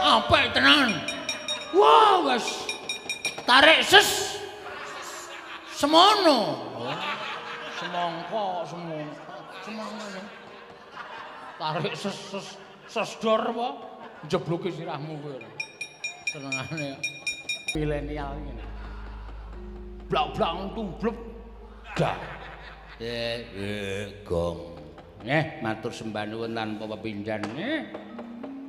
apik tenan. Wah, wis tarik ses. Semono. Semongko. Tarik sesdor apa? Jebluke sirahmu kowe. Senengane milenial ngene. Blak-blak tumblek. Dah. Gong. Matur sembah nuwun tanpa pepindhan.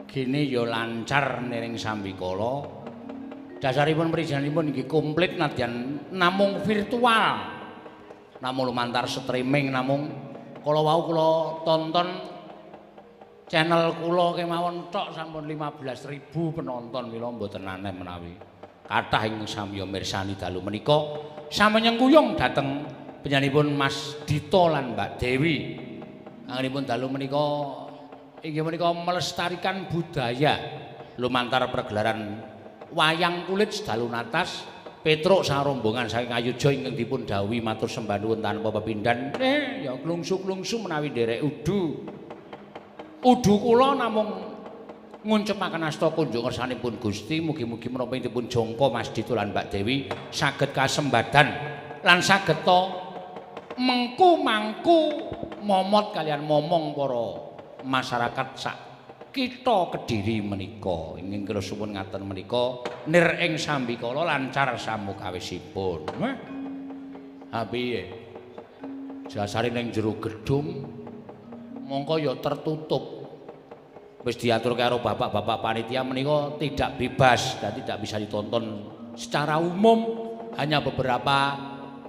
Gene ya lancar niring sambikala. Dasaripun perijenenganipun nggih komplit nadyan namung virtual. Namung lumantar streaming namung kala wau kula tonton channel kula kemawon tok sampun 15.000 penonton mila mboten aneh menawi kathah ing samya mirsani dalu menika sami nyengkuyung dhateng penyanipun Mas Dito lan Mbak Dewi. Anggenipun dalu menika inggih menika melestarikan budaya lumantar pergelaran wayang kulit sedalu natas Petruk sang rombongan saking Ayodya ingkang dipun dawuhi matur sembah nuwun tanpa pepindhan. Ya klungsu-klungsu menawi nderek udu. Udu kula namung nguncepaken asta kunjung kersanipun Gusti, mugi-mugi menapa dipun jangka Mas Dito lan Mbak Dewi saged kasembadan lan saged to mengku-mangku momot kalian momong para masyarakat sak kita Kediri menika. Ingkang kula suwun ngaten menika nir ing sambikala lancar samukawisipun. Ha piye? Jasare ning jero gedung mongko ya tertutup. Wis diatur karo bapak-bapak panitia menika tidak bebas dan tidak bisa ditonton secara umum, hanya beberapa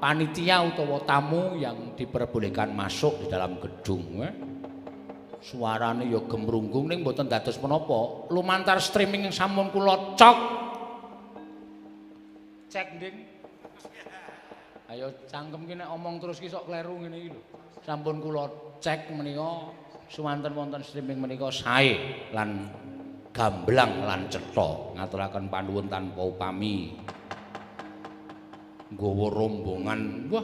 panitia utawa tamu yang diperbolehkan masuk di dalam gedung. Suarane ya gemrunggung ning mboten dados menapa. Lumantar streaming yang sampun kula cek nding. Ayo cangkem ki nek omong terus ki sok kleru ngene iki lho. Sampun kula cek menika sumanten wonten streaming menika sae lan gamblang lan cetha. Ngaturaken panuwun tanpa upami. Nggawa rombongan, wah.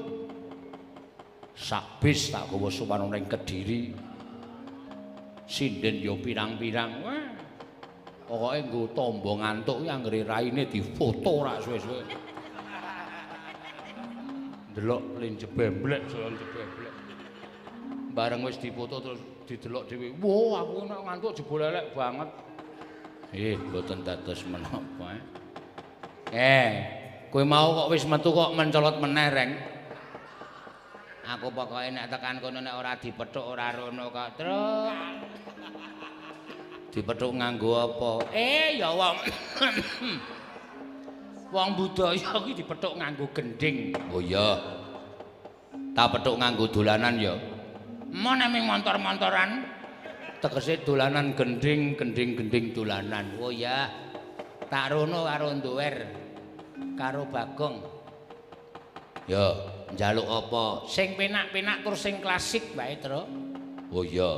Sak bis tak gawa suwan ning Kediri. Sinden yo pirang-pirang. Wah. Pokoke nggo tombo ngantuk ki anggere raine difoto rak suwe-suwe. Delok linjebemblek saya jebeblek. Bareng wis difoto terus didelok dhewe. Wo, aku nek ngantuk jebul elek banget. Mboten dados menapa. Kowe mau kok wis metu kok mencolot meneh, Reng. Aku pokoke nek tekan kono nek ora dipethuk ora rono kok, Truk. Dipethuk nganggo apa? Ya wong wong budaya iki dipethuk nganggo gending. Oh iya. Tak pethuk nganggo dolanan ya. Mon ning montor-montoran tegese dolanan gending dolanan. Oh ya. Tak rono karo Nduwer karo Bagong. Ya, njaluk apa? Sing penak-penak tur sing klasik wae, Tru. Oh iya.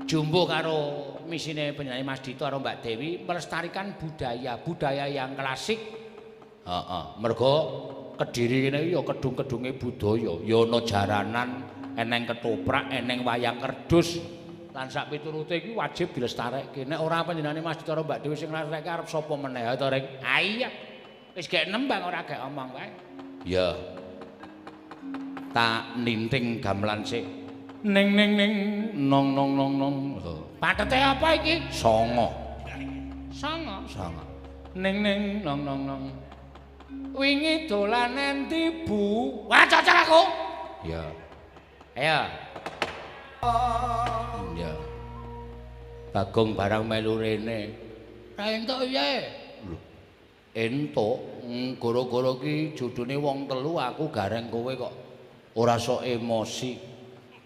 Jumbo karo misine penyanyi Mas Dito karo Mbak Dewi melestarikan budaya yang klasik. Mergo Kediri kene ya kedung-kedunge budaya, ya ana jaranan, eneng ketoprak, eneng wayang kerdus. Lan sak piturute iki wajib dilestarekke. Nek ora panjenengane Mas Dito karo Mbak Dewi sing nglestarekke arep sapa meneh to, Reng? Iya. Wis gek nembang ora gek omong wae. Ya. Tak ninting gamelan sik. Ning nong nong. Patete apa iki? Songo. Ning nong. Wingi dolanan ndi, Bu? Wah, cocok aku. Ya. Ayo. Ya. Bagong barang melu rene. Ra entuk piye? Lho. Entuk, gara-gara ki judune wong telu aku gareng kowe kok. Ora sok emosi,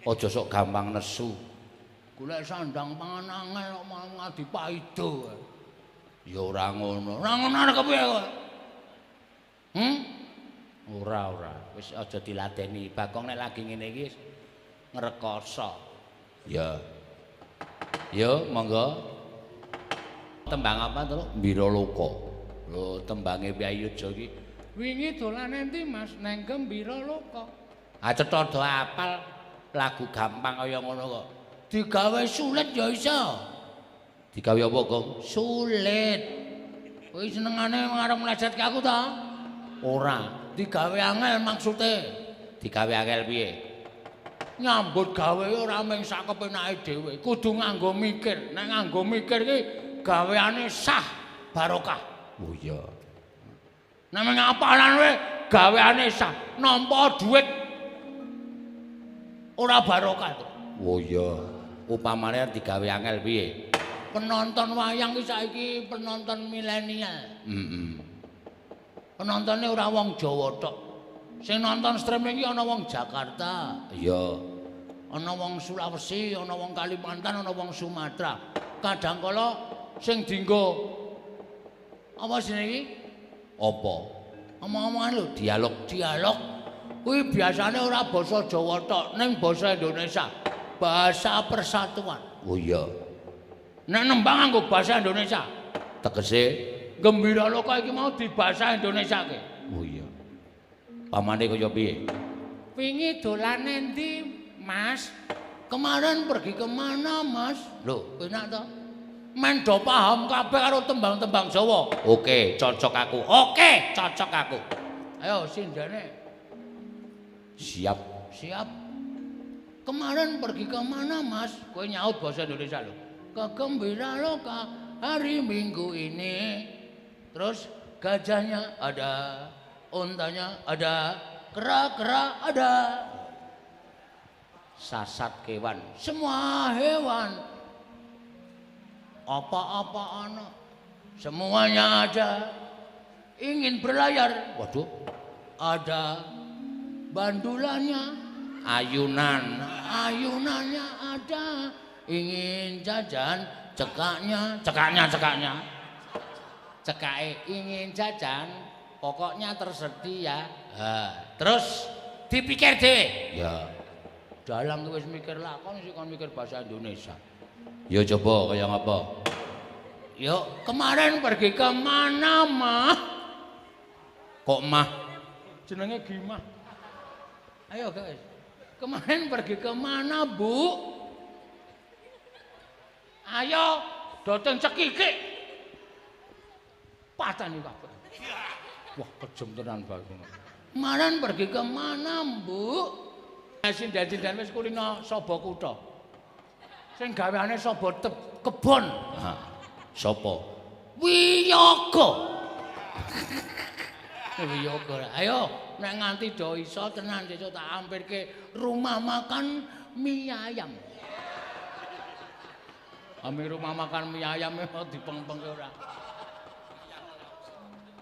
aja sok gampang nesu. Golek sandang pangan angel kok mau ngadi paido. Ya ora ngono. Ora ngono arep kepiye kok? Ora. Wis aja diladeni. Bagong nek lagi ngene iki ngrekoso. Ya. Yo, monggo. Tembang apa to? Mbiraloka. Lho, tembange Ayodya iki. Wingi dolane endi, Mas? Nang Gembiraloka. Cetha do apal lagu gampang kaya ngono kok. Digawe sulit ya iso. Digawe apa, Gong? Sulit. Kowe senengane arep mlecetke aku ta? Ora, digawe angel maksude. Digawe angel piye? Nyambut gawe ora mung sak kepenake dhewe, kudu nganggo mikir. Nek nganggo mikir ki gaweane sah barokah. Oh iya. Nek mung apalan kowe gaweane sah, nampa dhuwit ora barokah. Oh iya. Upamane digawe angel piye? Penonton wayang ki saiki penonton milenial. Penontonnya ora wong Jawa tok. Sing nonton streaming iki ana wong Jakarta. Iya. Ana wong Sulawesi, ana wong Kalimantan, ana wong Sumatera. Kadang kala sing dienggo apa jenenge iki? Apa? Omong-omongan lho, dialog. Kuwi biasane ora basa Jawa tok, ning basa Indonesia. Bahasa persatuan. Oh iya. Nek nembang nganggo basa Indonesia, tegese Gembira Loka iki mau di basa Indonesia ke. Oh iya. Pamane kaya piye? Wingi dolan endi, Mas? Kemarin pergi kemana, Mas? Lho, penak to? Men do paham kabeh karo tembang-tembang Jawa. Oke, cocok aku. Ayo sindene. Siap. Kemarin pergi kemana, Mas? Kowe nyaut bahasa Indonesia lho. Ke Gembira Loka hari Minggu ini. Terus gajahnya ada, ontanya ada, kera-kera ada. Sasat kewan, semua hewan. Apa-apa ana, semuanya ada. Ingin berlayar, waduh, ada bandulannya. Ayunannya ada. Ingin jajan, cekaknya. Cekake ingin jajan, pokoknya tersedia. Terus dipikir dhewe. Ya. Dalang wis mikir lakon sik kon mikir bahasa Indonesia. Ya coba kaya ngapa? Yuk, kemarin pergi ke mana, Mah? Kok Mah? Jenenge Gimah. Ayo guys. Kemarin pergi ke mana, Bu? Ayo, dateng cekikik. Patani kabeh. Wah, kejem tenan bae. Kemarin pergi ke mana, Bu? Sindan-sindan wis kulino saba kutha. Sing gaweane saba kebon. Sapa? Wiyaga. Wiyaga. Ayo, nek nganti do iso tenan sesuk tak ampirke rumah makan mie ayam. Ame rumah makan mie ayam dipeng-peng ora.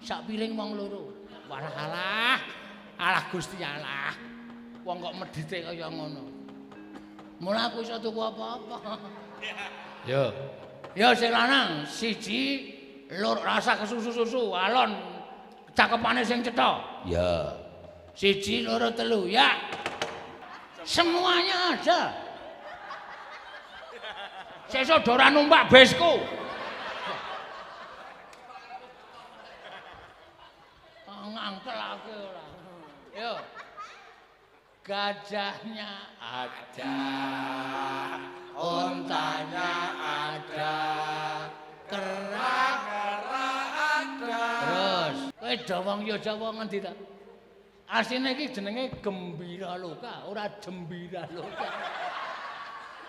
Sak piring wong loro. Walah alah Gusti Allah. Wong kok medhite kaya ngono. Mula aku iso tuku apa-apa. Yo. Yo sing lanang siji lur rasa kesusu-susu alon cakepane sing cetha. Ya. Siji loro telu ya. Semuanya ada. Sesuk ora numpak besku. Ngangkel aku ora. Yo. Gajahnya ada, ontanya ada, kera-kera ada. Terus, kowe dawang ya Jawa ngendi ta? Asline iki jenenge Gembira Loka, ora Jembira Loka.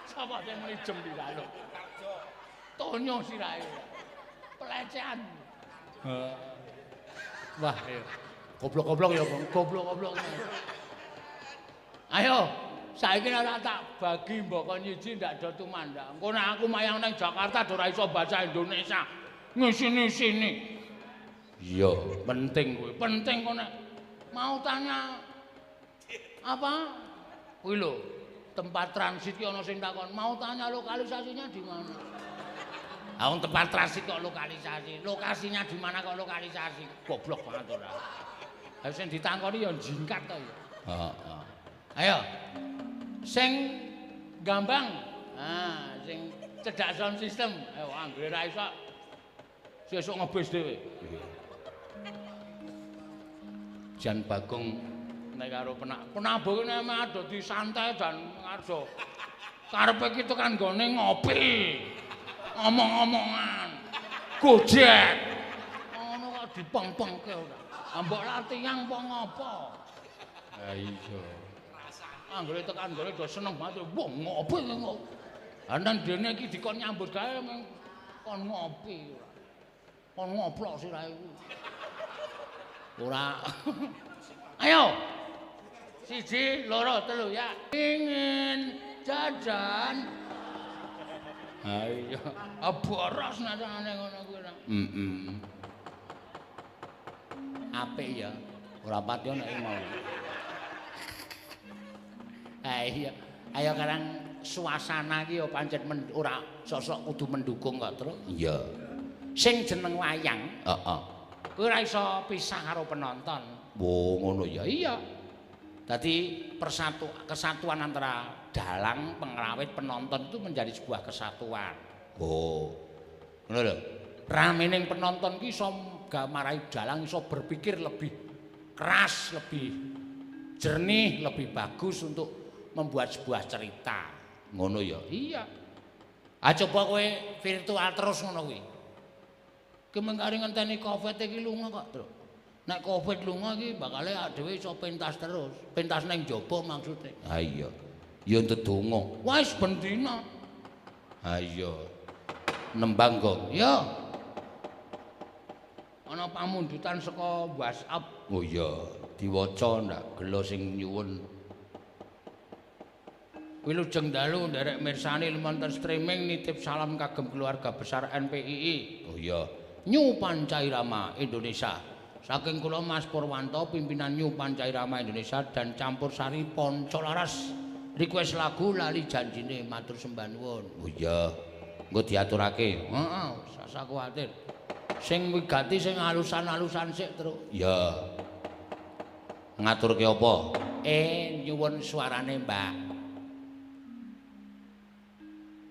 Sapa sing muni Jembira Loka? Tonyo sirahe. Pelecehan. Wah, ya. Goblok-goblok ya, Bang. Goblok-goblok. Ayo, saiki ora tak bagi mbok nyiji ndak do tumandang. Engko nek aku mayang nang Jakarta ora iso bahasa Indonesia. Ngisini-sini. Iya, penting kuwi. Penting kok nek mau tanya apa? Kuwi lho, tempat transit ki ana sing takon, mau tanya lokalisasinya di mana? Ah, tempat transit kok lokalisasi. Lokasinya di mana kok lokalisasi? Goblok banget ora. Ha sing ditangkoni ya jingkat to ya. Heeh. Ayo, sing gambang, sing cedak sound system, ayo anggere ra iso, sesuk ngebis dhewe. Jan Bagong nek karo penabuh nek ado disantai dan ngarso. Karepe ki tekan gone ngopi. Omong-omongan. Gojek. Ngono kok dipeng-pengke ora. Mbok latihan apa ngopo? Ha iya. Anggere tekan gone do seneng banget. Wah, ngopi kok. Ha nang dene iki dikon nyambut gawe kon ngopi ora. Kon ngoplok sirahe iku. Ora. Ayo. 1, 2, 3 ya. Ingin jajan. Ayo. Boros nacane ngono kuwi. Apik ya. Ora pati nek mau. Ayo. Ayo karang suasana iki ya pancen ora sosok kudu mendukung kok, Tru. Iya. Sing jeneng wayang, heeh. Kuwi ora iso pisah karo penonton. Oh, ngono ya. Iya. Dadi kesatuan antara dalang, pengrawit, penonton itu menjadi sebuah kesatuan. Oh. Ngono lho. Ramening penonton ki iso marai dalang iso berpikir lebih keras, lebih jernih, lebih bagus untuk membuat sebuah cerita. Ngono ya. Iya. Ah coba kowe virtual terus ngono kuwi. Ki mengkari ngenteni Covid iki lunga kok, Tru. Nek Covid lunga iki bakale dhewe iso pentas terus. Pentas ning jaba maksude. Ha iya. Ya ndedonga. Wis ben dina. Ha iya. Nembang gong. Ya. Ana pamundutan saka WhatsApp. Oh iya, diwaca ndak gelo sing nyuwun. Wilujeng dalu nderek mirsani lumantar streaming nitip salam kagem keluarga besar NPII. Oh iya, New Pancairama Indonesia. Saking kula Mas Purwanto pimpinan New Pancairama Indonesia dan Campur Sari Poncolaras. Request lagu lali janjine matur sembah nuwun. Oh iya, engko diaturake. Heeh, sasa kuwatir. Sing wigati sing alusan-alusan sik terus. Ya. Ngaturke apa? Nyuwun suarane Mbak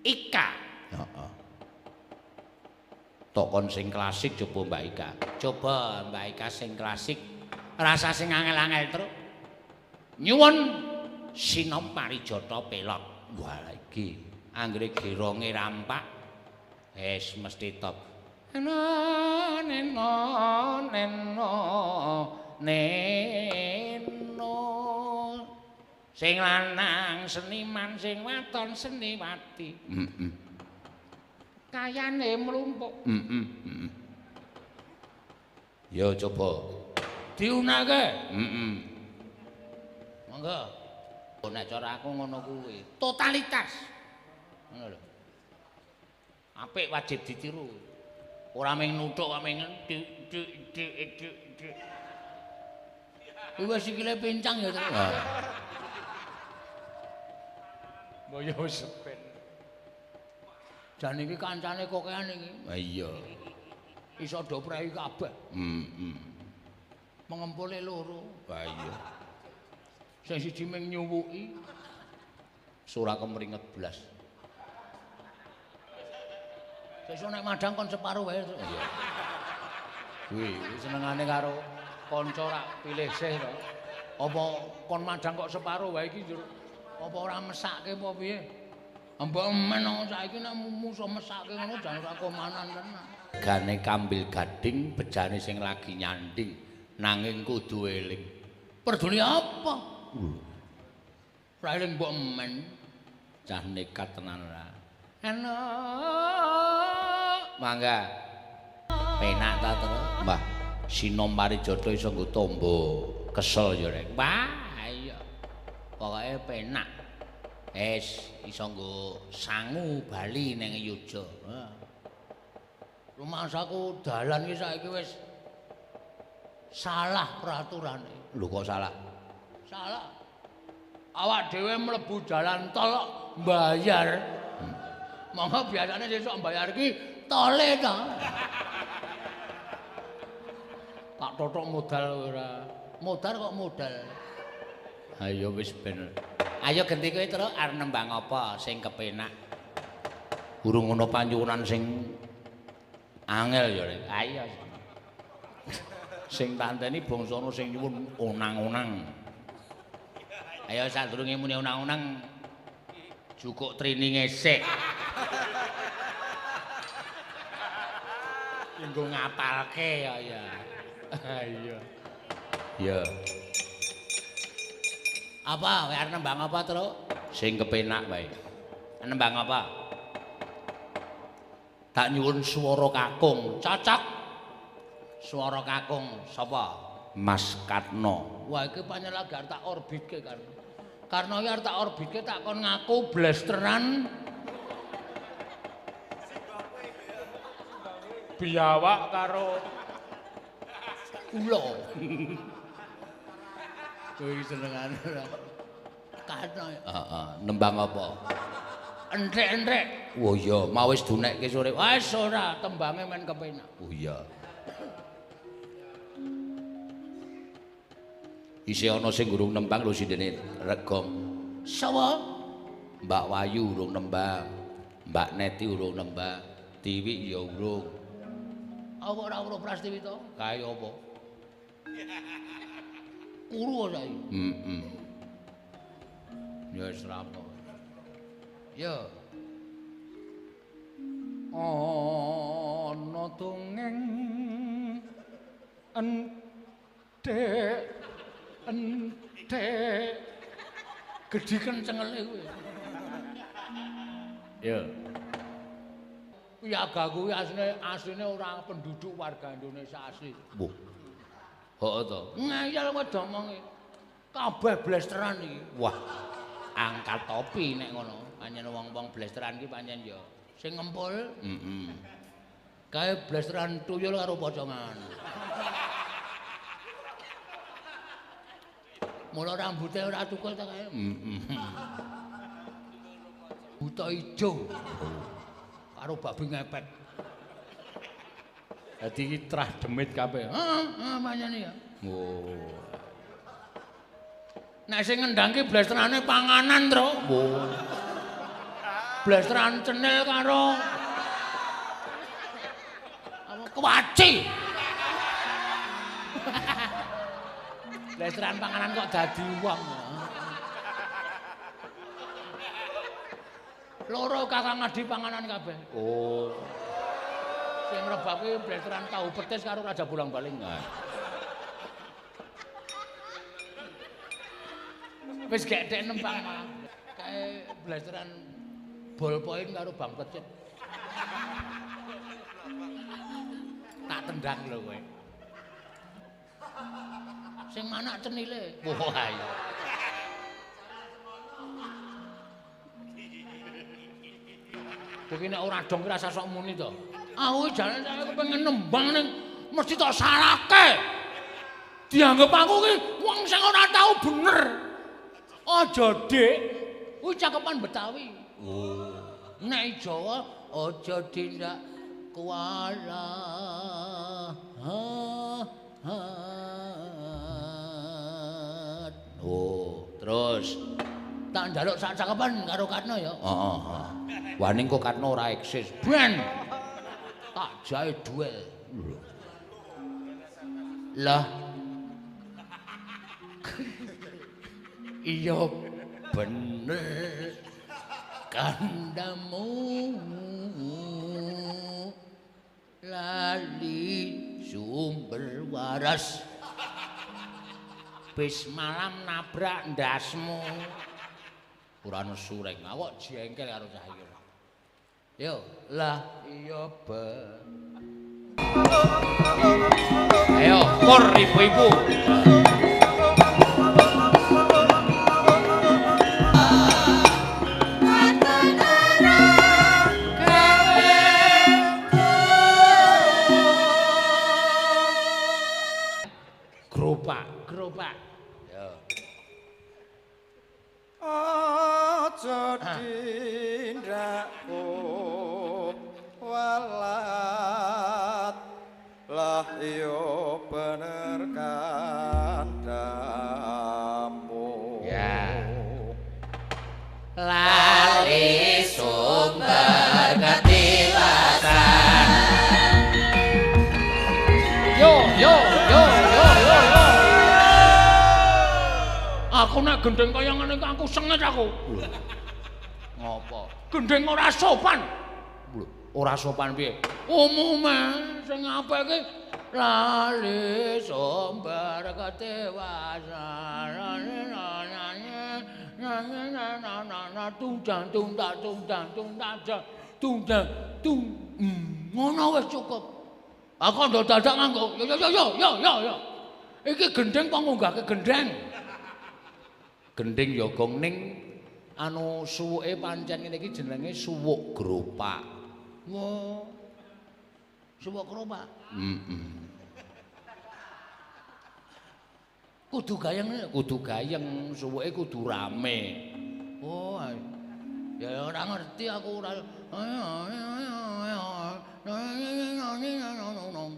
Ika. Heeh. Tokon sing klasik coba Mbak Ika. Coba Mbak Ika sing klasik. Rasa sing angel-angel terus. Nyuwun Sinom Parijata Pelok. Wah iki anggere geronge rampak. Mesti top. Neno sing lanang seniman sing wadon seniwati kayane mlumpuk yo coba diunake monggo nek cara aku ngono kuwi totalitas ngono lho apik wajib ditiru. Ora mung nuthuk kok mung wis sikile pincang ya to. Mbok yo sepen. Jan iki kancane kokean iki. Ha iya. Iso do prei kabeh. Mengempule loro. Ha iya. Sing siji mung nyuwuki. Sura kemringet blas. Sesuk nek madang kon separo wae. Iya. Kuwi senengane karo kanca rak pilih sih to. Apa kon madang kok separo wae iki njur apa ora mesake apa piye? Mbok men saiki nek musuh mesake ngono jan ora komanan tenan. Gane kambil gading bejane sing lagi nyanding nanging kudu eling. Peduli apa? Ora eling mbok men. Cah nekat tenan ora. Mangga. Penak ta terus. Mbah, Sinom Parijata iso nggo tombo kesel ya rek. Wah, iya. Pokoke penak. Iso nggo sangu bali ning Yoja. Rumasaku dalan iki saiki wis salah peraturane. Lho kok salah? Salah. Awak dhewe mlebu dalan tol mbayar. Monggo biasane sesuk mbayar ki tole to. Tak totok modal ora. Modal kok modal. Ayo wis ben. Ayo genti kowe terus arep nembang apa sing kepenak. Urung ana panyuwunan sing angel ya. Ayo. Sing tanteni bangsana sing nyuwun unang-unang. Ayo sadurunge muni unang-unang. Jukuk trininge sik. Nggo ngapalke ya ya. Iya. Ya. Apa? Kowe arep nembang apa, Truk? Sing kepenak wae. Nembang apa? Tak nyuwun swara kakung. Cocok. Swara kakung sapa? Mas Katno. Wah, iki pancen lagi tak orbitke kan. Karena iki arep tak orbitke tak kon ngaku blasteran biawak karo ulo. Kuwi senengane ora. Katno. Heeh, nembang apa? Entrek-entrek. Oh iya, mau wis dunekke sore. Wis ora, tembange men kepenak. Oh iya. Isih ana sing urung nembang lho sindene regong. Sapa? Mbak Wayu urung nembang. Mbak Neti urung nembang. Tiwi ya urung. Apa ora urung Prastiwi to? Kae apa? Kuru saiki. Heeh. Ya wis rampung. Ya. Ana tungeng enthek gedhi kencengele kuwi. Ya. Piaga kuwi asline ora penduduk warga Indonesia asli. Mbuh. Heeh to. Ngayal kowe domonge. Kabeh blasteran iki. Wah. Angkat topi nek ngono. Pancen wong-wong blasteran iki pancen ya sing ngempul. Heeh. Kae blasteran tuyul karo pocongan. Mula rambuté ora tukul ta kae. Buta ijo. Karo babi ngepet. Dadi iki trah demit kabeh. Heeh, pancen ya. Oh. Nek sing ngendhangke blasterane panganan, Tru. Oh. Blasteran cenil karo apa kewaci. Blasteran panganan kok dadi wong. Loro kakang adi panganan kabeh. Oh. Sing rebake blasteran tahu petis karo Raja Bolang-Baling. Wis gek dek nempang malah. Kae blasteran ballpoint karo Bang Pecit. Tak tendang lho kowe. Sing manak cenile. Wah iya. Kuwi nek ora dong rasa sok muni to. Aku jane saya kepengin nembang ning mesti tak salahke. Dianggep aku ki wong sing ora tau bener. Aja Dik, kuwi cakepan Betawi. Oh. Nek Jawa aja tindak kuala. Oh, terus tak njaluk sak cakepan karo Katno ya. Heeh. Waning kok Katno ora eksis. Ben. Tak jae duel. Lah. Iya bener kandamu lali sumber waras bis malam nabrak ndasmu ora nesu rek awak jengkel karo Cahyo. Yo lah iya ayo pur ibu-ibu. Gerobak. Yo. Aja tindakku walat lah yo bener kandamu. Ya. Lali sumber ketilasan. Yo. Aku nek gendeng kaya ngene aku sengit aku. Ngopo? Gendeng ora sopan. ora sopan piye? Umume sing apik iki lali sombar kedewasan ngono wis cukup. Aku ndak dadak nganggo yo. Iki gendeng kok ngunggahke gendeng. Gending ya gong ning anu suwuke pancen ngene iki jenenge suwuk gropak. Wah. Suwuk gropak. Kudu gayeng, suwuke kudu rame. Oh, ya ora ngerti aku ora.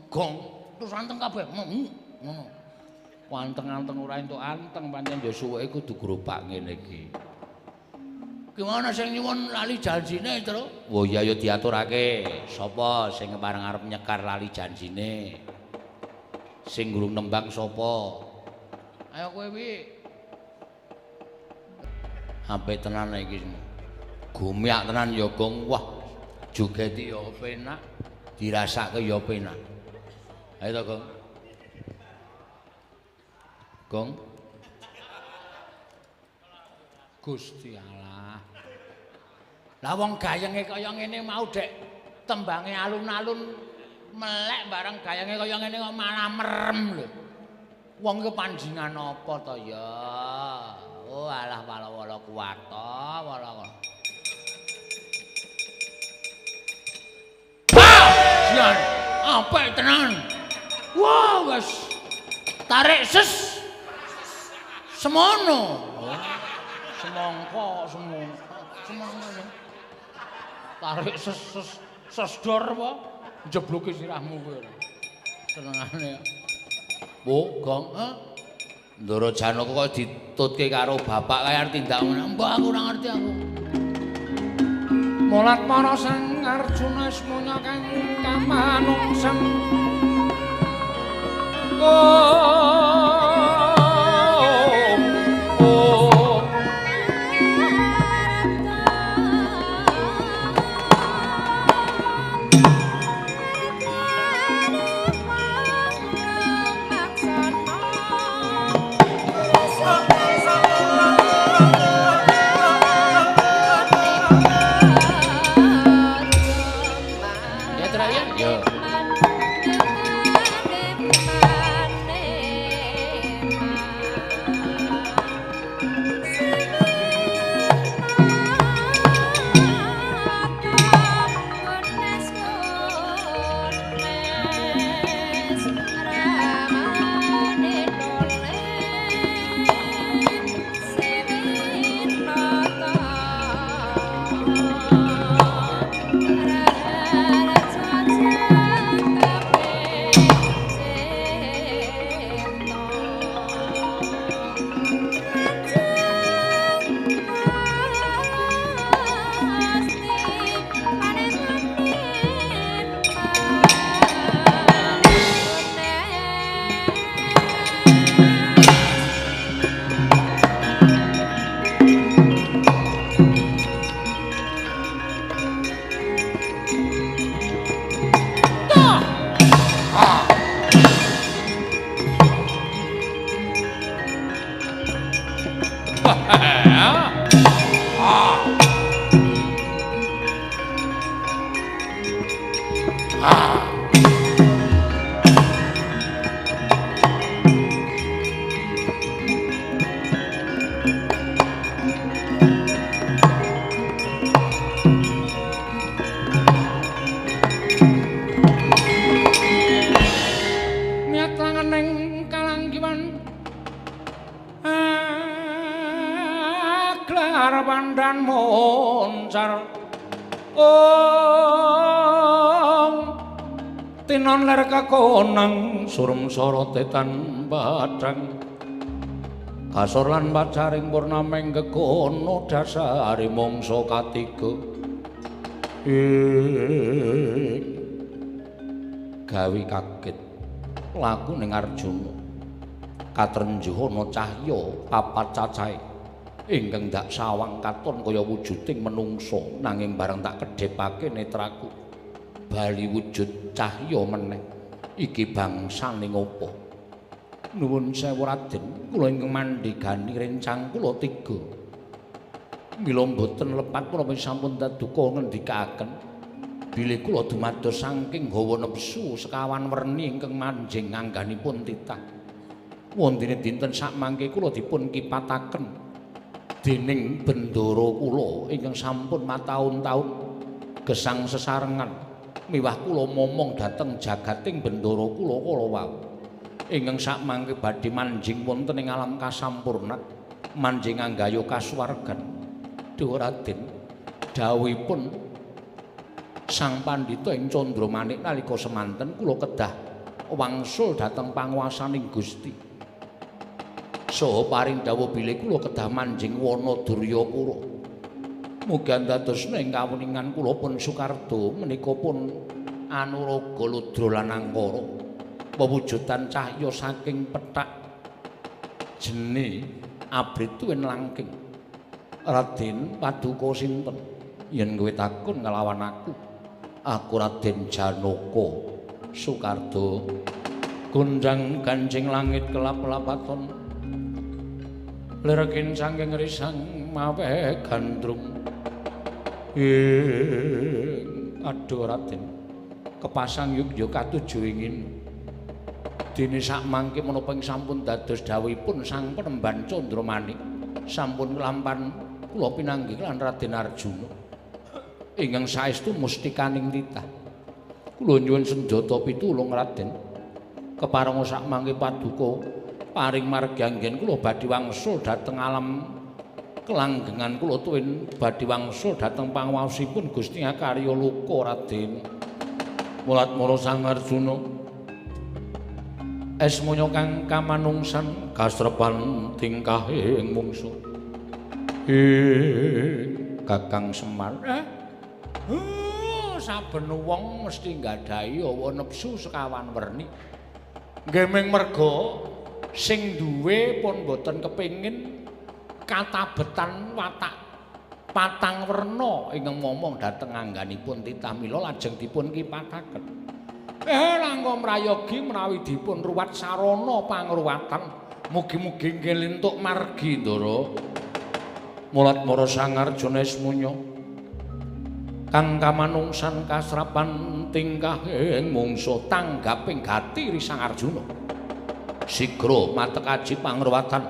Gong, terus anteng kabeh. Ngono. Anteng-anteng ora entuk anteng pancen ya suwuke kudu gropak ngene iki. Gimana sing nyuwun lali janjine, Tru? Oh iya ya diaturake. Sapa sing arep nyekar lali janjine? Sing gurung nembang sapa? Ayo kowe piye? Apik tenan iki. Gumyak tenan ya, Gong. Wah, jogeti ya penak, dirasake ya penak. Ayo to, Gong. Gong. Gusti Allah. Lah wong gayenge kaya ngene mau dek tembange alun-alun melek bareng gayenge kaya ngene kok malah merem lho. Wong ki panjingan apa to ya? Oh alah wala-wala kuwata, wala-wala. Jan, apik tenan. Wah, wis tarik ses. Semono. Semongko. Tarik sesdor apa? Jebluke sirahmu kowe. Senengane. Bu, Gong, Ndoro Janaka kok ditutke karo bapak kaya tindak ngono. Mbah aku ora ngerti aku. Molat para sang Arjuna semuanya kang kamanungsan. Pandan moncar tinon ler kakonang surem sorotetan badang kasor lan pacaring purnameng gegono dasari mangsa katiga gawi kaget laku ning Arjuna katrenjuh ana cahya papat cacahe ingkang dak sawang katon kaya wujuding menungsa nanging bareng tak kedhepake netraku bali wujud cahya meneh. Iki bangsane ngopo? Nuwun sewu Raden, kula ingkang mandhegani rencang kula tiga. Mila boten lepat menapa sampun daduka ngendikaken bilih kula dumados saking hawa nepsu sekawan werni ingkang manjing angganipun titah. Wontene dinten sakmangke kula dipun kipataken dening bendara kula ingkang sampun mataun-taun gesang sesarengan miwah kula momong dhateng jagating bendara kula kala wau ingkang sakmangke badhe manjing wonten ing alam kasampurnan manjing anggaya kasuwargan. Duh Raden, dawuhipun Sang Pandhita ing Candramanik nalika semanten kula kedah wangsul dhateng panguwasaning Gusti. Saha paring dawuh bilih kula kedah manjing wana Duryakura. Mugi andadosna ing kawuningan kula pun Sukardo menika pun Anuraga Ludra lan Angkara. Pewujudan cahya saking pethak jene abrit tuwin langking. Raden paduka sinten yen kowe takon nglawan aku? Aku Raden Janaka Sukardo. Gunjang Kanjeng langit kelap-lapaton. Lir kincang risang mawe gandrung. Aduh Raden, kepasang yuk katuju ingin. Dene sakmangke menapa ing sampun dados dawuhipun Sang Penemban Candramanik sampun kelampan kula pinanggih lan Raden Arjuna ingkang saestu mustikaning titah. Kula nyuwun senjata pitulung Raden. Keparenga sakmangke paduka paring margi anggen kula badhe wangsul dhateng alam kelanggengan kula tuwin badhe wangsul dhateng panguwasipun Gusti Akarya Loka Raden. Mulat-mula Sang Arjuna esmunya kang kamanungsan kasrepan tingkahing mungsuh. Kakang Semar. Saben wong mesti nggadahi hawa nepsu sekawan werni. Nggih ming merga sing duwe pun boten kepingin katabetan watak patang werna ingkang momong dhateng angganipun titah mila lajeng dipun kipataken. Langka mrayogi menawi dipun ruwat sarana pangruwatan mugi-mugi nggih lentuk margi Ndara. Mulat-mara Sang Arjuna esmunya kang kamanungsan kasrapan tingkahing mungsuh tanggaping gati Sang Arjuna. Sigra matekaji pangruwatan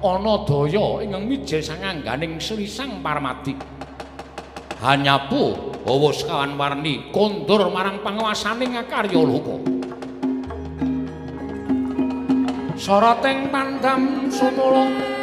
ana daya ingkang mijil sangangganing Sri Sang Parmadi. Hanyapu hawa sekawan warni kondur marang panguwasaning Akarya Loka. Soroting pandam sumulung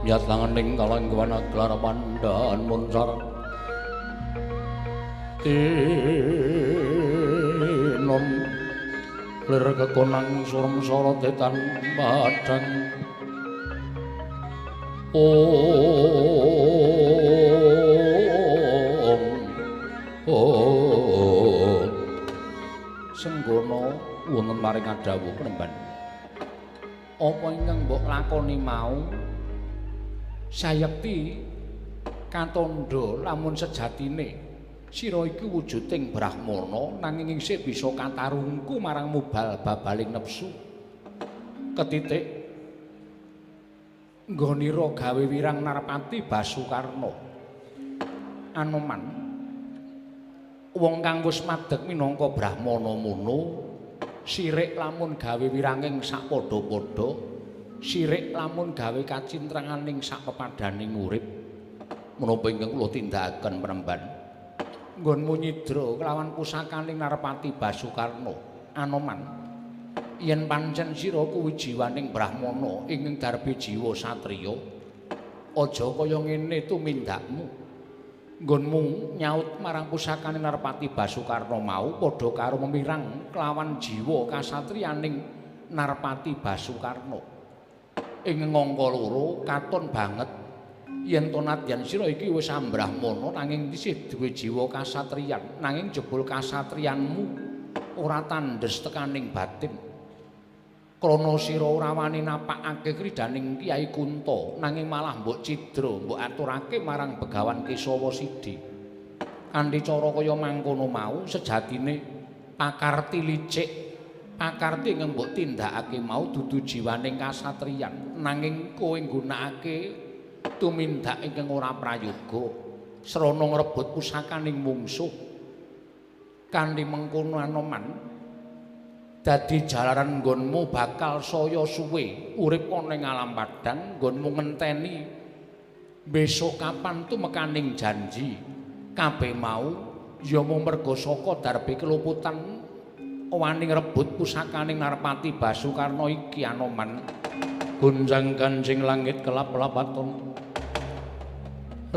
Yat langening kalengguan gelar pandaan munsar tinon lir kekonang surem sorot etan padang om senggono wonten maring adawuh penemban apa ingkang mbok lakoni mau sayekti katandha lamun sejatine sira iki wujuding brahmana nanging isih bisa katarungku marang mubal-babaling nepsu ketitik nggonira gawe wirang Narpati Basukarna Anoman wong kang wis madeg minangka brahmana mono sirik lamun gawe wiranging sapadha-padha sirik lamun gawe kacintranganing sak pepadaning urip menapa ingkang kula tindakaken penemban nggonmu nyidra kelawan pusakaning Narpati Basukarna Anoman yen pancen sira kuwi jiwaning brahmana ingkang darbe jiwa satriya aja kaya ngene tumindakmu nggonmu nyaut marang pusakaning Narpati Basukarna mau padha karo memirang kelawan jiwa kasatriyaning Narpati Basukarna ing ngangka loro katon banget yen to nadyan sira iki wis ambrahmana nanging isih duwe jiwa kasatriyan nanging jebul kasatriyanmu ora tandhes tekaning batin krana sira ora wani napakake kridaning Kyai Kunta nanging malah mbok cidra mbok aturake marang Begawan Kesawa Sidi kanthi cara kaya mangkono mau sejatine pakarti licik pakarti ingkang mbok tindakake mau dudu jiwaning kasatriyan nanging kowe nggunakake tumindak ingkang ora prayoga srana ngrebut pusakaning mungsuh kanthi mengkono Anoman dadi jalaran nggonmu bakal saya suwe urip ana ing alam padang nggonmu ngenteni besok kapan tumekaning janji kabeh mau ya mung merga saka darbe keluputan wani ngrebut pusakaning Narpati Basukarna iki Anoman gunjang kanjing langit kelap-lapaton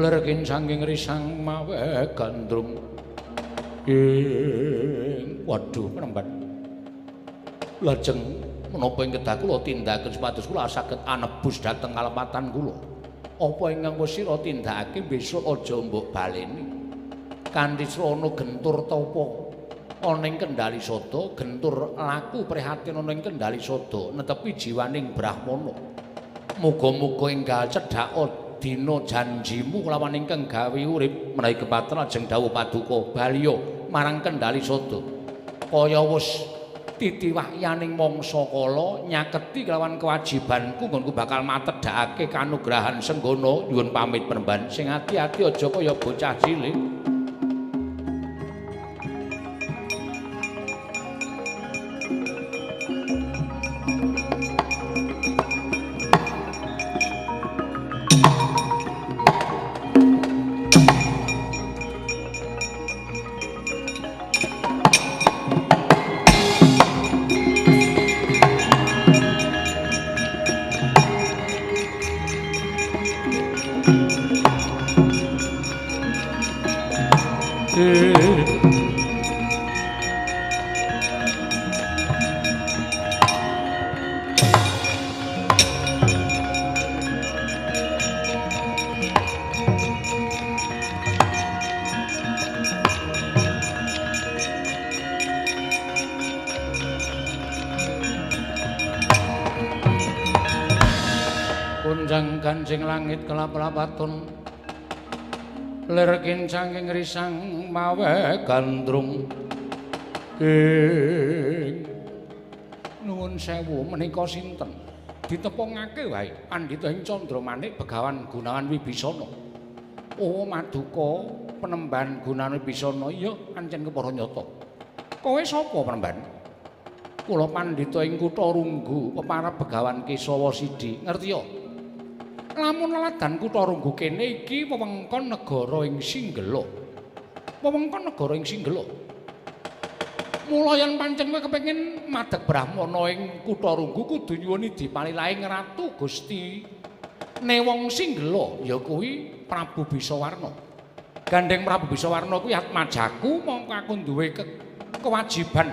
lir kincanging risang mawe gandrung waduh penemban lajeng menapa ing kedah kula tindakaken supados kula saged anebus dhateng kalepatan kula apa ingkang wis sira tindakake besok aja mbok baleni kanthi srana gentur tapa ana ing Kendali Sada gentur laku prihatin ana ing Kendali Sada netepi jiwaning brahmana muga-muga enggal cedhak dina janjimu kelawan ingkang gawe urip menawi kepaten lajeng dawuh paduka baliya marang Kendali Sada kaya wis titiwahyaning mangsa kala nyaketi kelawan kewajibanku nggonku bakal matedhakake kanugrahan senggana nyuwun pamit penemban sing ati-ati aja kaya bocah cilik. manjing langit kelap-lapatun lir kincang ing risang mawe gandrung nuwun sewu menika sinten ditepungake wae Pandhita ing Candramanik Begawan Gunawan Wibisana. Oh Maduka Penemban Gunawan Wibisana iya ancen kepara nyata. Kowe sapa Penemban? Kula Pandhita ing Kutha Runggu peparab Begawan Kesawa Sidi. Ngertiya? Lamun laladan Kutha Runggu kene iki wewengkon negara ing Singgela. Wewengkon negara ing Singgela. Mula yen pancen kowe kepengin madheg Brahmana ing Kutha Runggu kudu nyuwun dipalilaing Ratu Gusti Newong Singgela ya kuwi Prabu Bisawarna. Gandeng Prabu Bisawarna kuwi atmajaku mongko aku duwe kewajiban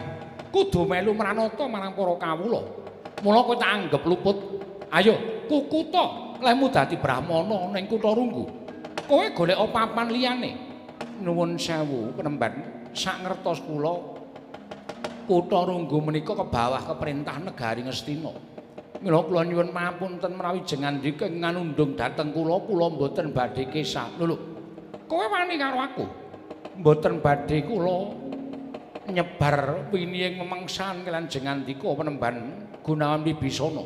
kudu melu mranata marang para kawula. Mula kowe tak anggap luput. Ayo kukuta lemu dadi Brahmana ning Kutha Runggu. Kowe golek papan liyane. Nuwun sewu Penemban, sak ngertos kula Kutha Runggu menika kebawah keperintah negari Ngastina. Mila kula nyuwun pamunten menawi jengandika nganundung dhateng kula mboten badhe kesah. Lho, kowe wani karo aku. Mboten badhe kula nyebar winiing memengsan kelan jengandika Penemban Gunawan Wibisana.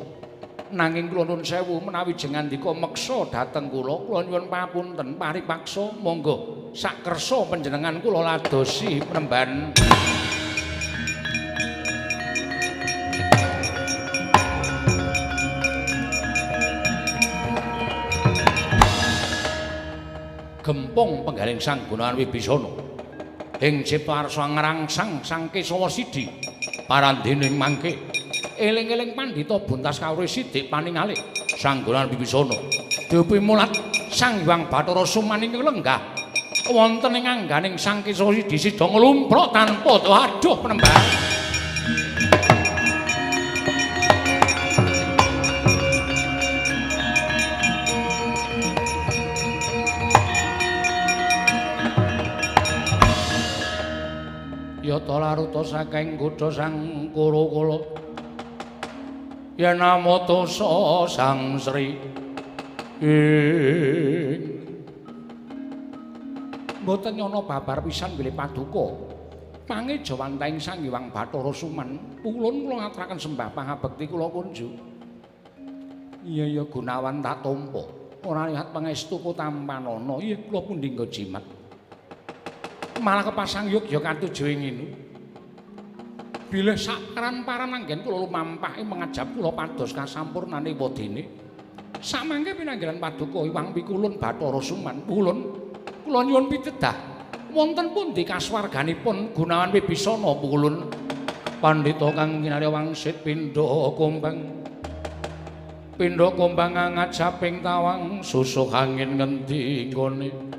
Nanging kula nuwun sewu menawi jengandika meksa dhateng kula nyuwun pamunten paripaksa monggo sak kersa panjenengan kula ladosi Penemban. Gempong penggaling Sang Gunawan Wibisana ing ciptarsa ngrangsang Sang Kesawa Sidi parandening mangke eling-eling Pandhita buntas kawruh sithik paningalih Sang Gunawan Wibisana dipimulat Sang Hyang Bathara Sumaning lenggah wonten ing angganing Sang Kesawa Sidi sida nglumpruk tanpa aduh Penemban. Yata laruta saking kutha Sang Kurakala yen namata Sang Sri mboten nyana babar pisan bilih Paduka pangeja wantahing Sang Hyang Bathara Suman ulun kula ngaturaken sembah pangabekti kula kunjuk. Iya Gunawan tak tampa ora lihat pangestu Kutampanana iya kula pundi nggo jimat malah kepasang yogya katuju ing ngene. Bilih saparan-paran anggen kula lumampah mengajab kula pados kasampurnane wadene. Samangke pinanggilan Paduka Hyang Pikulun Bathara Suman. Ulun kula nyuwun pitedah wonten pundi kasuwarganipun Gunawan Wibisana Pikulun? Pandhita kang kinarya wangsit pindha kombang. Pindha kombang ngajaping tawang susuh angin ngendi nggone.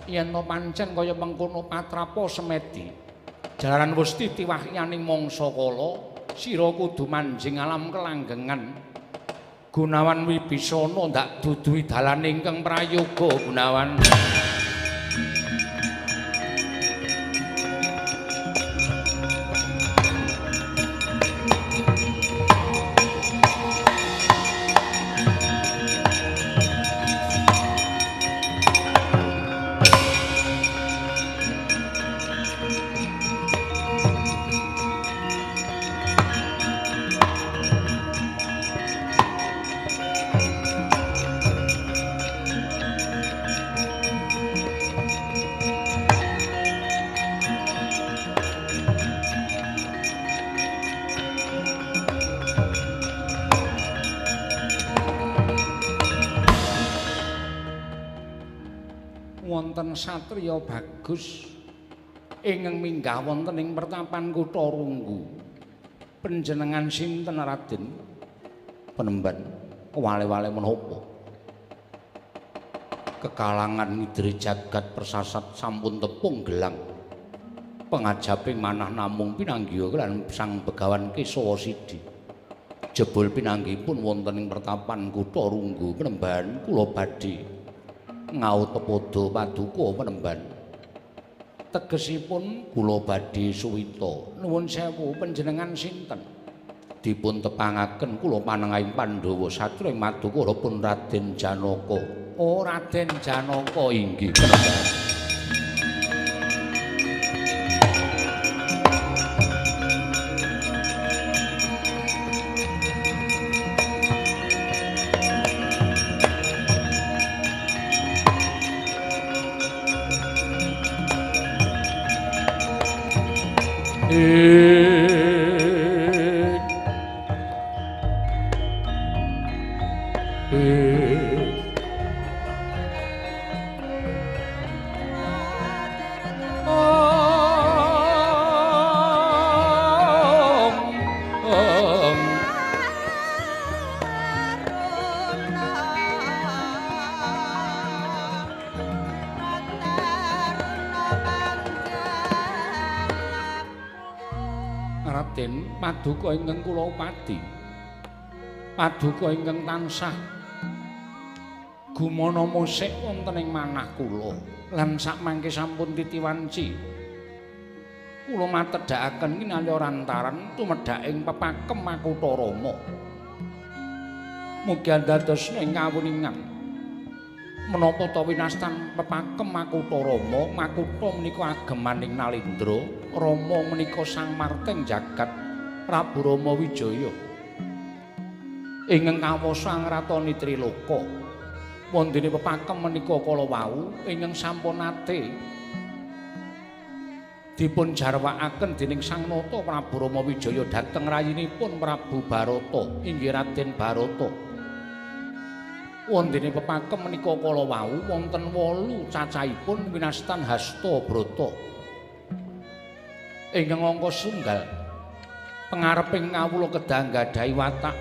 Yen pancen kaya mengkono patrapa semedi jalaran Gusti tiwahyaning mangsa kala sira kudu manjing alam kelanggengan Gunawan Wibisana ndak duduhi dalan ingkang prayoga Gunawan. Wonten satriya bagus ingkang minggah wonten ing pertapan Kutha Runggu. Panjenengan sinten Raden? Penemban wale-wale menapa? Kekalangan ngidri jagat persasat sampun tepung gelang. Pengajaping manah namung pinanggiya lan Sang Begawan Kesawa Sidi. Jebul pinanggihipun wonten ing pertapan Kutha Runggu. Penemban kula badhe ngauta padha Paduka Penemban. tegesipun kula badhe suwita. Nuwun sewu panjenengan sinten? Dipun tepangaken kula panengahing Pandhawa Satra ing Madukara pun Raden Janaka. Oh Raden Janaka inggih menika. Paduka ingkang kula upati paduka ingkang tansah gumana musik wonten ing manah kula lan sakmangke sampun titiwanci kula matedhakaken kinalya rantaran tumedhak ing pepakem Makutha Rama mugi andadosna ing kawuningan menapa ta winastan pepakem Makutha Rama Makutha menika agemaning Nalindra Rama menika sang marteng jagat Prabu Rama Wijaya ingkang kawasa ngratoni Triloka wondene pepakem menika kala wau ingkang sampun nate dipun jarwakaken dening Sang Nata Prabu Rama Wijaya dhateng rayinipun Prabu Barata inggih Raden Barata wondene pepakem menika kala wau wonten 8 cacahipun winastan Hastabrata ingkang angka setunggal pengareping kawula kedah nggadahi watak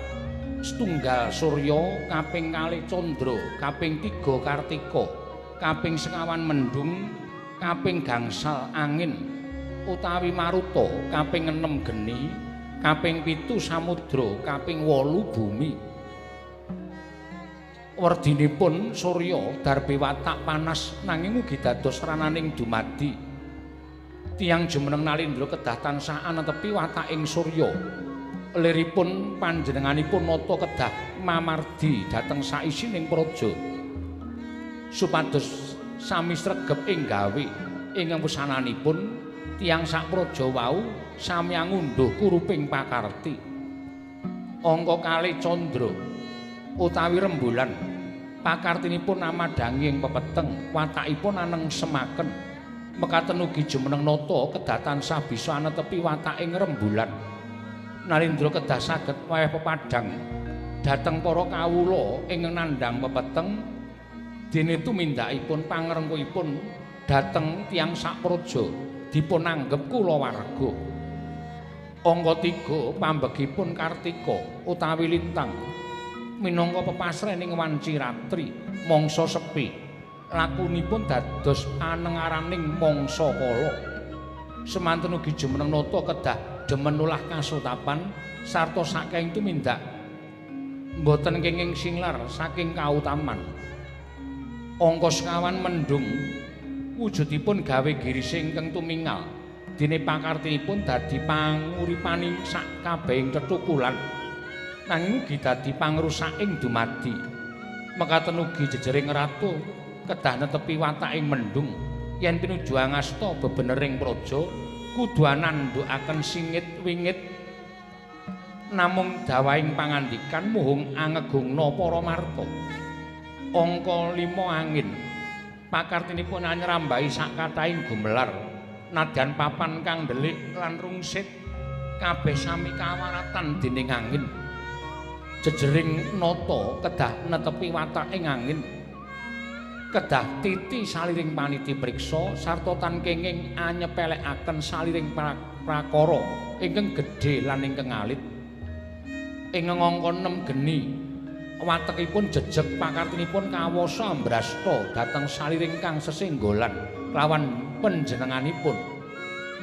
setunggal Surya kaping 2 Candra kaping 3 Kartika kaping 9 Mendung kaping gangsal Angin utawi Maruta kaping 6 Geni kaping 7 Samudra kaping 8 Bumi werdinipun Surya darbe watak panas nanging ugi dados rananing dumadi tiyang jumeneng Nalindra kedah tansah anetepi wataking Surya. Liripun panjenenganipun nata kedah mamardi dhateng saisining praja. Supados sami sregep ing gawe ingkang pesananipun tiyang sak praja wau sami ngunduh kuruping pakarti. Angka 2 Candra utawi rembulan pakartinipun amadhangi ing pepeteng watakipun aneng semaken. Mekaten ugi jumeneng nata kedah tansah bisa anetepi wataking rembulan. Nalindra kedah saged wayah pepadhang dhateng para kawula ingkang nandhang pepeteng dene tumindakipun pangrengkuhipun dhateng tiyang sapraja dipun anggep kulawarga. Angka 3 pambegipun Kartika utawi Lintang minangka pepasrening wanci ratri mangsa sepi. Lakunipun dados anengaraning mangsa kala. Semanten ugi jumeneng nata kedah demen ulah kasutapan sarta saking tumindak boten kenging singlar saking kautaman. Angka 9 Mendung wujudipun gawe girising ingkang tumingal. Dene pakartinipun dadi panguripaning sak kabehing tetukulan. Nanging ugi dadi pangrusaking dumadi. Mekaten ugi jejering ratu kedah netepi wataking Mendung yen pinuju angasta bebenering praja kudu anandhukaken singit wingit namung dawaing pangandikan muhung angegungna para marta. Angka 5 Angin pakartinipun anyrambahi sakatahing gumelar nadyan papan kang ndelik lan rungsit kabeh sami kawaratan dening angin. Jejering nata kedah netepi wataking angin kedah titi saliring paniti priksa sarta tan kenging anyepelekaken saliring prakara ingkang gedhe lan ingkang alit. Ing angka 6 Geni watekipun jejeg pakartinipun kawasa ambrasta dhateng saliring kang sesenggolan lawan panjenenganipun.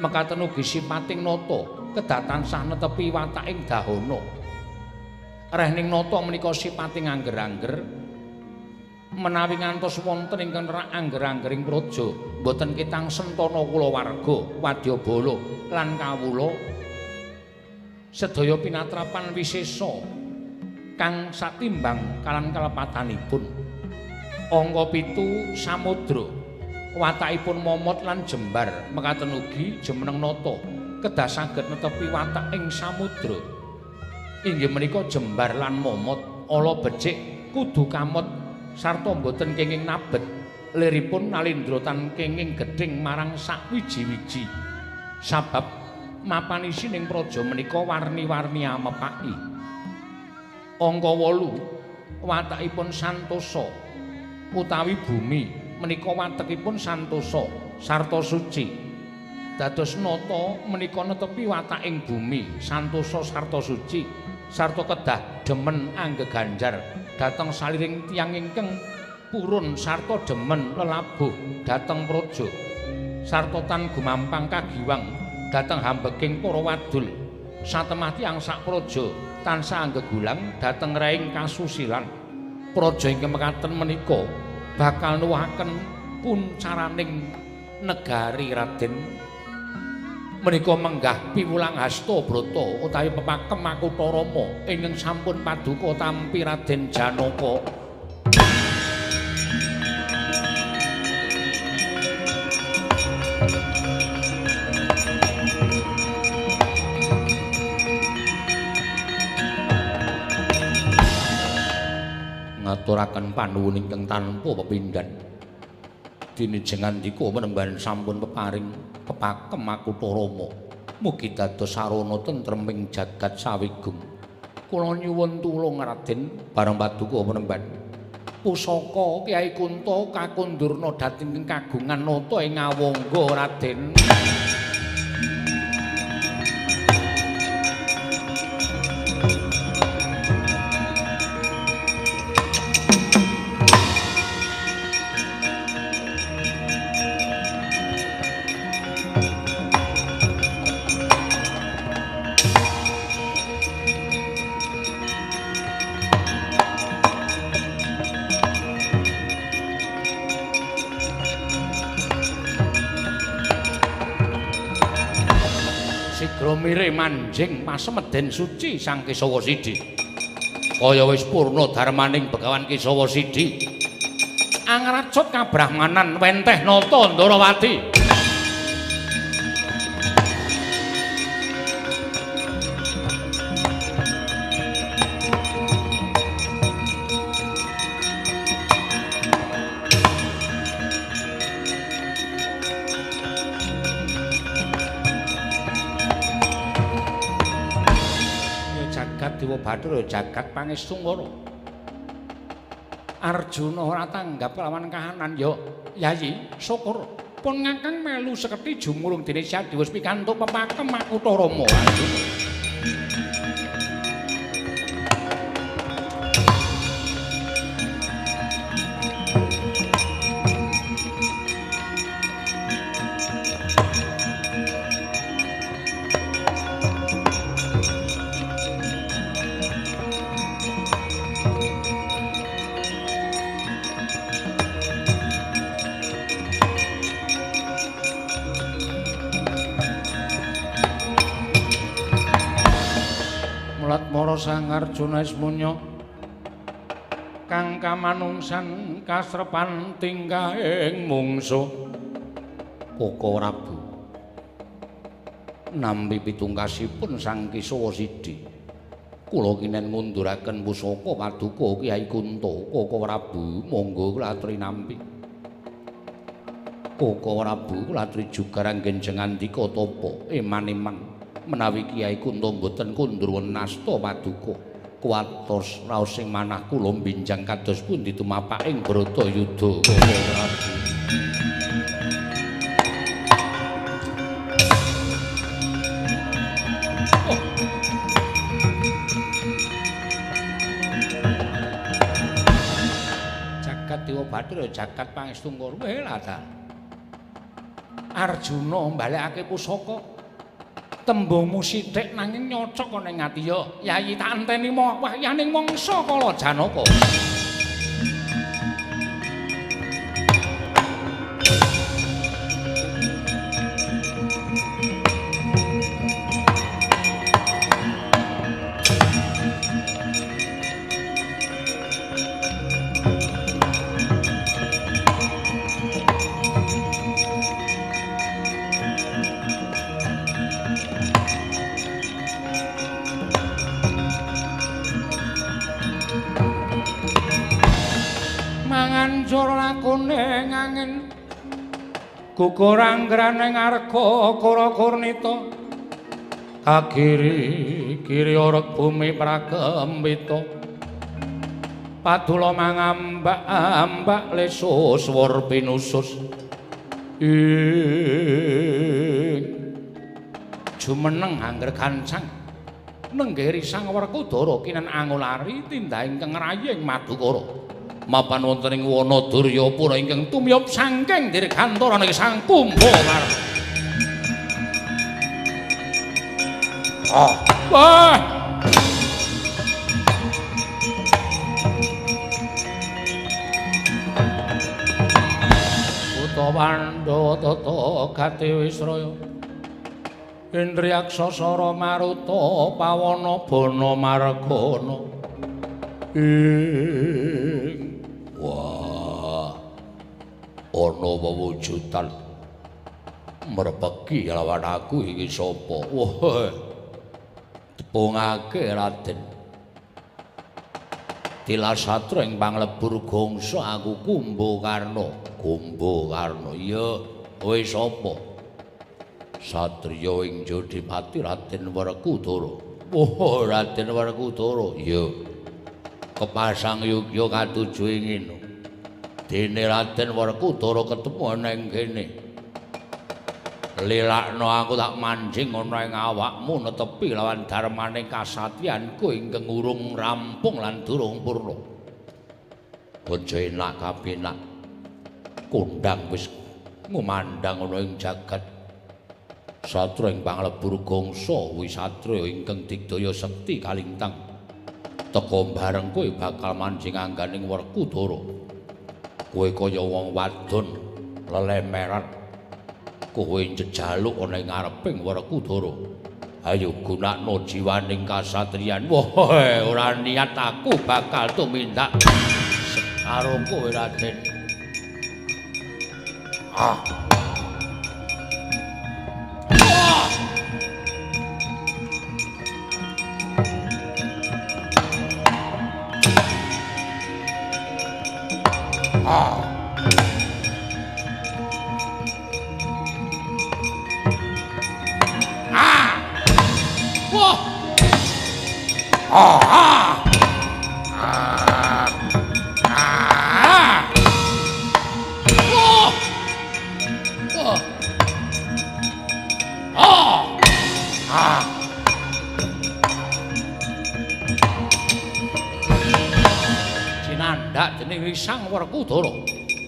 Mekaten ugi sipating nata kedah tansah netepi wataking dahana. Rehning nata menika sipating angger-angger menawi ngantos wonten ingkang nerak angger-anggering praja boten kitang sentana kulawarga wadyabala lan kawula sedaya pinatrapan wisesa kang satimbang kalan kalepatanipun angka 7 samudra watakipun momot lan jembar mekaten ugi jemeneng nata kedah saged netepi watak ing samudra inggih menika jembar lan momot ala becik kudu kamot sarta boten kenging nabet liripun nalindra tan kenging gedhing marang sakwiji-wiji sabab mapanisining praja menika warni-warni amepaki angka 8 watakipun santosa utawi bumi menika watekipun santosa sarta suci dados nata menika netepi watak ing bumi santosa sarta suci sarta kedah demen anggeganjar dhateng saliring tiyang ingkang purun sarta demen lelabuh dhateng praja sarta tan gumampang kagiwang dhateng hambeging para wadul satemah tiyang sak praja tansah anggegulang dhateng raing kasusilan praja ingkang mekaten menika bakal nuwuhaken puncaraning negari Raden menika menggah piwulang hasta brata utawi pepakem Makutarama ingkang sampun paduka tampi Raden Janaka ngaturaken panuwun ingkang tanpa pepindhan dinijeng andika menemban sampun peparing pepakem Makutarama mugi dados sarana tentreming jagat sawigum kula nyuwun tulung Raden bareng paduka menemban pusaka Kyai Kunto kakundurna dhateng kagungan nata ing ngawangga Raden mire manjing pasemeden suci Sang Kesawa Sidhi kaya wis purna darmaning Begawan Kesawa Sidhi angracut kabrahmanan wenteh nata Ndarawati Dewa Bathara jagat pangestungara Arjuna ora tanggap lawan kahanan ya Yayi syukur pun ngangkang melu seketi jumulung dene Sadewa pikantuk pepakem Makutarama Mara Sang Arjuna Ismunya kang kamanungsan kasrepan tingkahing mungsuh Kaka Prabu nampi pitungkasipun Sang Kesawa Sidhi kula kinen ngunduraken pusaka paduka Kyai Kunto Kaka Prabu monggo kula aturi nampi Kaka Prabu kula aturi jugar anggenjeng andika tapa eman-eman menawi Kyai Kunto boten kundur wenasta paduka kuwatos raos sing manah kula binjang kados pundi tumapaking Bratayuda Jagat Dewa Bathara jagat pangestungara lha ta Arjuna mbalekake pusaka tembungmu sithik nanging nyocok ana ing ati ya Yayi tak enteni wahyaning mangsa kala Janaka jara lakune angin gugur anggrane ngarga kara kurnita kagiri orek bumi pragembita padula mangambak-ambak lesus swur pinusus jumeneng angger gancang nenggeri Sang Werkudara kinan angulari tindah ingkang rayeng Madukara mapan wonten ing wana Duryapura ingkang tumiyup saking dirgantara niki Sang Kumbhakarna. Wah Utawa tata gati Wisraya Indriyaksasara Maruta Pawana Bana Margana wah ana wewujudan merpeki lawan aku iki sapa wah tepungake Raden Tilasatra ing panglebur gongsa aku Kumbhakarna iya kowe sapa satriya ing Jodipati Raden Werkudara. Oh, Raden Werkudara. Iya. Kepasang yugya katuju ing ngene. Dene Raden Werkudara ketemu ana ing kene. Lelakno aku tak mancing ana ing awakmu netepi lawan darmaning kasatriyanku ingkang urung rampung lan durung purna. Aja enak kapenak. Kondang wis ngumandhang ana ing jagat. Satra ing panglebur gongsa wisatria ingkang digdaya sekti kalintang teka bareng kowe bakal mancing angganing Werkudara. Kowe kaya wong wadon lelemeran kowe njejaluk ana ing ngareping Werkudara. Ayo gunakno jiwaning kasatriyan. Wah ora niat aku bakal tumindak karo kowe Raden. Cinandak dening Sang Werkudara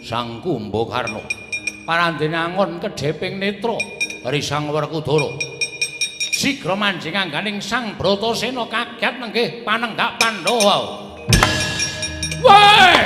Sang Kumbhakarna parandene angon kedheping netra Risang Werkudara sigra manjing angganing Sang Bratasena kaget nenggih panenggak Pandhawa. Weh!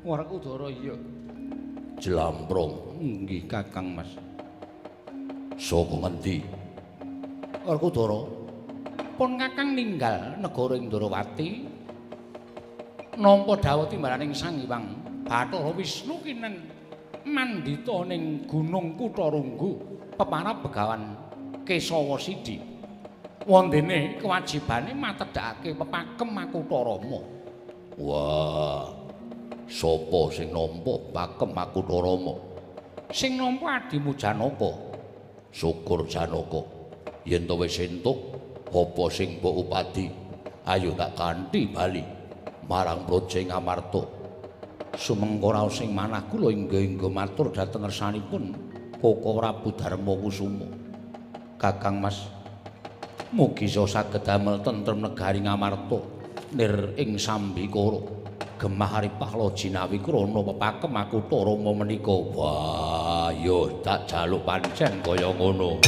Werkudara iya. Jlamprong nggih Kakang Mas. Saka ngendi? Werkudara pun Kakang ninggal negara Indrawati nampa dawuh timbalaning Sang Hyang Bathara Wisnu kinen mandita ning Gunung Kutharunggu peparab Begawan Kesawa Sidi. Wondene kewajibane matedhakake pepakem Makutarama. Wah, sapa sing nampa pakem Makutarama? Sing nampa adimu Janaka. Syukur Janaka. Yen to wis entuk apa sing mbok upadi, ayo tak kanthi bali marang Praja Ngamarta. Sumengko raos sing manah kula inggih matur dhateng ngersanipun Koko Prabu Darmakusuma. Kakang Mas, mugi saged damel tentrem negari Ngamarta nir ing Sambikara. Gemah haripah lo jinawi krana pepakem Makutarama menika. Wah, yo tak jaluk pancen kaya ngono.